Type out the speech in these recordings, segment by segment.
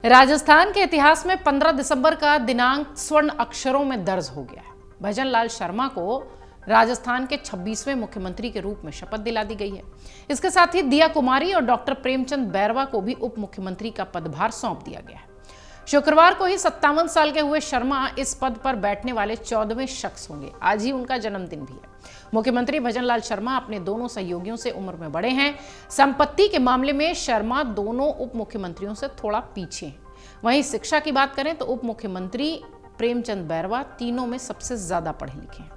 राजस्थान के इतिहास में 15 दिसंबर का दिनांक स्वर्ण अक्षरों में दर्ज हो गया है। भजन लाल शर्मा को राजस्थान के 26वें मुख्यमंत्री के रूप में शपथ दिला दी गई है। इसके साथ ही दिया कुमारी और डॉक्टर प्रेमचंद बैरवा को भी उप मुख्यमंत्री का पदभार सौंप दिया गया है। शुक्रवार को ही 57 साल के हुए शर्मा इस पद पर बैठने वाले 14वें शख्स होंगे। आज ही उनका जन्मदिन भी है। मुख्यमंत्री भजन लाल शर्मा अपने दोनों सहयोगियों से उम्र में बड़े हैं। संपत्ति के मामले में शर्मा दोनों उप मुख्यमंत्रियों से थोड़ा पीछे हैं। वहीं शिक्षा की बात करें तो उप मुख्यमंत्री प्रेमचंद बैरवा तीनों में सबसे ज्यादा पढ़े लिखे हैं।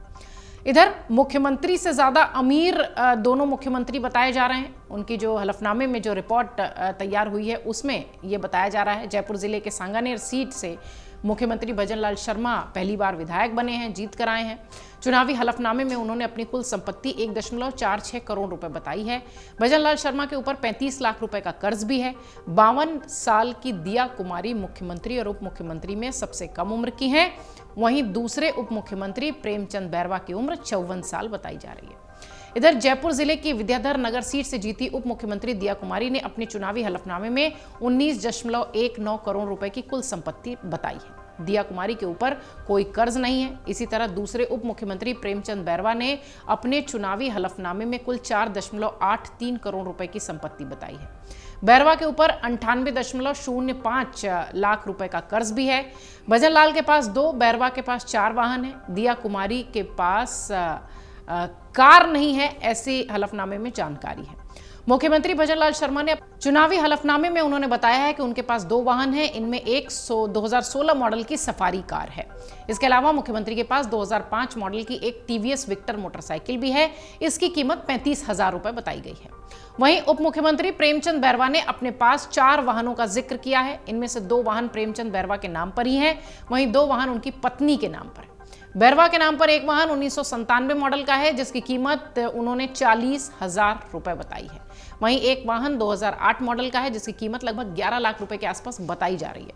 इधर मुख्यमंत्री से ज्यादा अमीर दोनों मुख्यमंत्री बताए जा रहे हैं। उनकी जो हलफनामे में जो रिपोर्ट तैयार हुई है उसमें यह बताया जा रहा है। जयपुर जिले के सांगानेर सीट से मुख्यमंत्री भजन लाल शर्मा पहली बार विधायक बने हैं, जीत कर आए हैं। चुनावी हलफनामे में उन्होंने अपनी कुल संपत्ति 1.46 करोड़ रुपए बताई है। भजन लाल शर्मा के ऊपर 35 लाख रुपए का कर्ज भी है। 52 साल की दिया कुमारी मुख्यमंत्री और उप मुख्यमंत्री में सबसे कम उम्र की हैं। वहीं दूसरे उप मुख्यमंत्री प्रेमचंद बैरवा की उम्र 54 साल बताई जा रही है। इधर जयपुर जिले की विद्याधर नगर सीट से जीती उप मुख्यमंत्री दिया कुमारी ने अपने चुनावी हलफनामे में 19.19 करोड़ रुपए की कुल संपत्ति बताई है। दिया कुमारी के ऊपर कोई कर्ज नहीं है। इसी तरह दूसरे उप मुख्यमंत्री प्रेमचंद बैरवा ने अपने चुनावी हलफनामे में कुल 4.83 करोड़ रुपए की संपत्ति बताई है। बैरवा के ऊपर 98.05 लाख रुपए का कर्ज भी है। भजन लाल के पास 2, बैरवा के पास 4 वाहन है। दिया कुमारी के पास कार नहीं है, ऐसी हलफनामे में जानकारी है। मुख्यमंत्री भजन लाल शर्मा ने चुनावी हलफनामे में उन्होंने बताया है कि उनके पास 2 वाहन हैं। इनमें एक 2016 मॉडल की सफारी कार है। इसके अलावा मुख्यमंत्री के पास 2005 मॉडल की एक टीवीएस विक्टर मोटरसाइकिल भी है। इसकी कीमत 35,000 रुपए बताई गई है। वहीं उप मुख्यमंत्री प्रेमचंद बैरवा ने अपने पास 4 वाहनों का जिक्र किया है। इनमें से 2 वाहन प्रेमचंद बैरवा के नाम पर ही हैं। वहीं 2 वाहन उनकी पत्नी के नाम पर है। बैरवा के नाम पर एक वाहन 1997 मॉडल का है, जिसकी कीमत उन्होंने 40,000 रुपए बताई है। वहीं एक वाहन 2008 मॉडल का है, जिसकी कीमत लगभग 11 लाख रुपए के आसपास बताई जा रही है।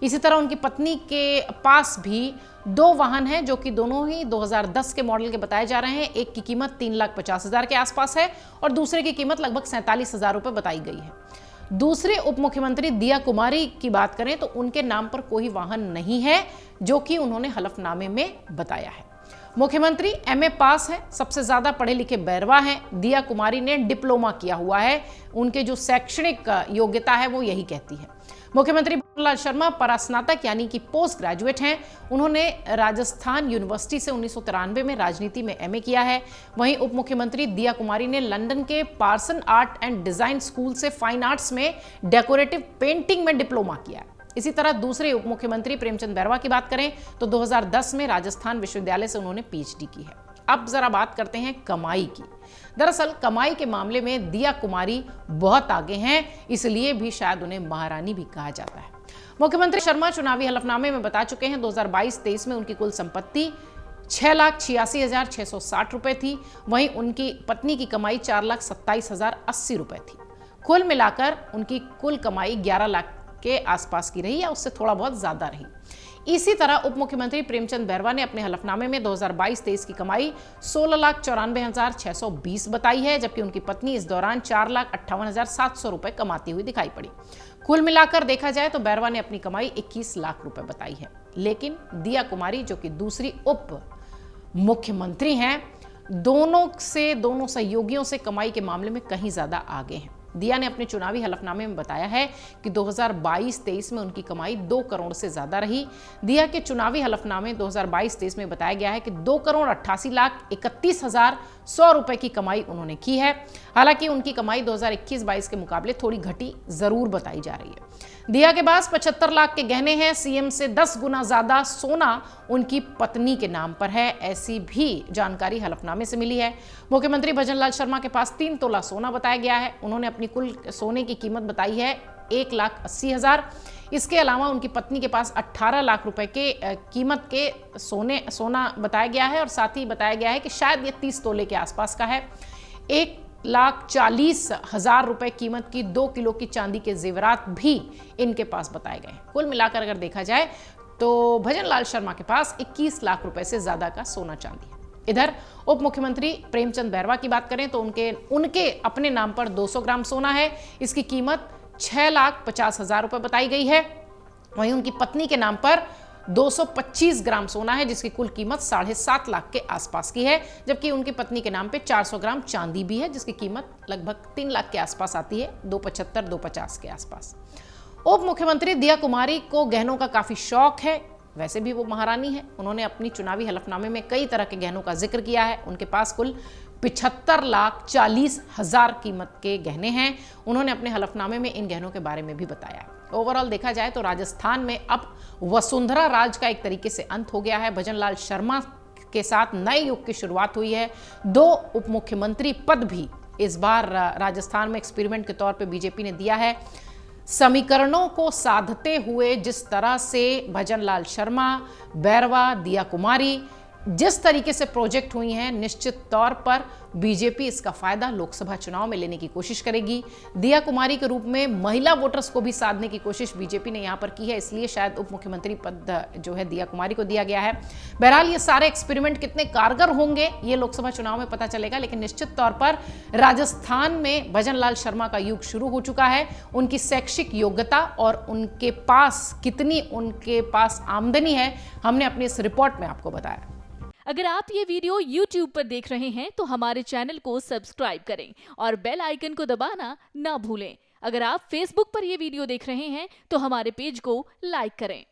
इसी तरह उनकी पत्नी के पास भी 2 वाहन हैं, जो कि दोनों ही 2010 के मॉडल के बताए जा रहे हैं। एक की कीमत 3,50,000 के आसपास है और दूसरे की कीमत लगभग 47,000 रुपए बताई गई है। दूसरे उप मुख्यमंत्री दिया कुमारी की बात करें तो उनके नाम पर कोई वाहन नहीं है, जो कि उन्होंने हलफनामे में बताया है। मुख्यमंत्री एमए पास है। सबसे ज्यादा पढ़े लिखे बैरवा हैं। दिया कुमारी ने डिप्लोमा किया हुआ है। उनके जो शैक्षणिक योग्यता है वो यही कहती है। मुख्यमंत्री भजन लाल शर्मा परास्नातक यानी कि पोस्ट ग्रेजुएट हैं। उन्होंने राजस्थान यूनिवर्सिटी से 1993 में राजनीति में एमए किया है। वहीं उप मुख्यमंत्री दिया कुमारी ने लंदन के Parson art and design school से फाइन आर्ट्स में डेकोरेटिव पेंटिंग में डिप्लोमा किया है। इसी तरह दूसरे उप मुख्यमंत्री प्रेमचंद बैरवा की बात करें तो 2010 में राजस्थान विश्वविद्यालय से उन्होंने पीएचडी की है। अब जरा बात करते हैं कमाई की। दरअसल कमाई के मामले में दिया कुमारी बहुत आगे हैं, इसलिए भी शायद उन्हें महारानी भी कहा जाता है। मुख्यमंत्री शर्मा चुनावी हलफनामे में बता चुके हैं 2022-23 में उनकी कुल संपत्ति 6,86,660 रुपए थी। वहीं उनकी पत्नी की कमाई 4,27,080 रुपए थी। कुल मिलाकर उनकी कुल कमाई 11 लाख के आसपास की रही या उससे थोड़ा बहुत ज्यादा रही। इसी तरह उप मुख्यमंत्री प्रेमचंद बैरवा ने अपने हलफनामे में 2022-23 की कमाई 16,94,620 बताई है, जबकि उनकी पत्नी इस दौरान 4,58,700 रुपए कमाती हुई दिखाई पड़ी। कुल मिलाकर देखा जाए तो बैरवा ने अपनी कमाई 21 लाख रुपए बताई है। लेकिन दिया कुमारी, जो कि दूसरी उप मुख्यमंत्री हैं, दोनों सहयोगियों से कमाई के मामले में कहीं ज्यादा आगे हैं। दिया ने अपने चुनावी हलफनामे में बताया है कि 2022-23 में उनकी कमाई 2 करोड़ से ज्यादा रही। दिया के चुनावी हलफनामे 2022-23 में बताया गया है कि 2,88,31,100 रुपए की कमाई उन्होंने की है। हालांकि उनकी कमाई 2021-22 के मुकाबले थोड़ी घटी जरूर बताई जा रही है। दिया के पास 75 लाख के गहने हैं। सीएम से 10 गुना ज्यादा सोना उनकी पत्नी के नाम पर है, ऐसी भी जानकारी हलफनामे से मिली है। मुख्यमंत्री भजन लाल शर्मा के पास 3 तोला सोना बताया गया है। उन्होंने अपनी कुल सोने की कीमत बताई है 1,80,000। इसके अलावा उनकी पत्नी के पास 18 लाख रुपए के कीमत के सोना बताया गया है और साथ ही बताया गया है कि शायद ये 30 तोले के आसपास का है। 1,40,000 रुपए कीमत की 2 किलो की चांदी के जेवरात भी इनके पास बताए गए हैं। कुल मिलाकर अगर देखा जाए तो भजन लाल शर्मा के पास 21 लाख रुपए से ज्यादा का सोना चांदी है। इधर उप मुख्यमंत्री प्रेमचंद बैरवा की बात करें तो उनके अपने नाम पर 200 ग्राम सोना है। इसकी कीमत 6,50,000 रुपए बताई गई है। वहीं उनकी पत्नी के नाम पर 225 ग्राम सोना है, जिसकी कुल कीमत 7.5 लाख के आसपास की है, जबकि उनकी पत्नी के नाम पे 400 ग्राम चांदी भी है, जिसकी कीमत लगभग 3 लाख के आसपास आती है, 275-250 के आसपास। उप मुख्यमंत्री दिया कुमारी को गहनों का काफी शौक है। वैसे भी वो महारानी है। उन्होंने अपनी चुनावी हलफनामे में कई तरह के गहनों का जिक्र किया है। उनके पास कुल 75,40,000 कीमत के गहने हैं। उन्होंने अपने हलफनामे में इन गहनों के बारे में भी बताया है। ओवरऑल देखा जाए तो राजस्थान में अब वसुंधरा राज का एक तरीके से अंत हो गया है। भजन लाल शर्मा के साथ नए युग की शुरुआत हुई है। 2 उप मुख्यमंत्री पद भी इस बार राजस्थान में एक्सपेरिमेंट के तौर पे बीजेपी ने दिया है। समीकरणों को साधते हुए जिस तरह से भजन लाल शर्मा, बैरवा, दिया कुमारी जिस तरीके से प्रोजेक्ट हुई हैं, निश्चित तौर पर बीजेपी इसका फायदा लोकसभा चुनाव में लेने की कोशिश करेगी। दिया कुमारी के रूप में महिला वोटर्स को भी साधने की कोशिश बीजेपी ने यहां पर की है, इसलिए शायद उप मुख्यमंत्री पद जो है दिया कुमारी को दिया गया है। बहरहाल ये सारे एक्सपेरिमेंट कितने कारगर होंगे ये लोकसभा चुनाव में पता चलेगा, लेकिन निश्चित तौर पर राजस्थान में भजन लाल शर्मा का युग शुरू हो चुका है। उनकी शैक्षिक योग्यता और उनके पास कितनी आमदनी है, हमने अपनी इस रिपोर्ट में आपको बताया। अगर आप ये वीडियो YouTube पर देख रहे हैं तो हमारे चैनल को सब्सक्राइब करें और बेल आइकन को दबाना ना भूलें। अगर आप Facebook पर ये वीडियो देख रहे हैं तो हमारे पेज को लाइक करें।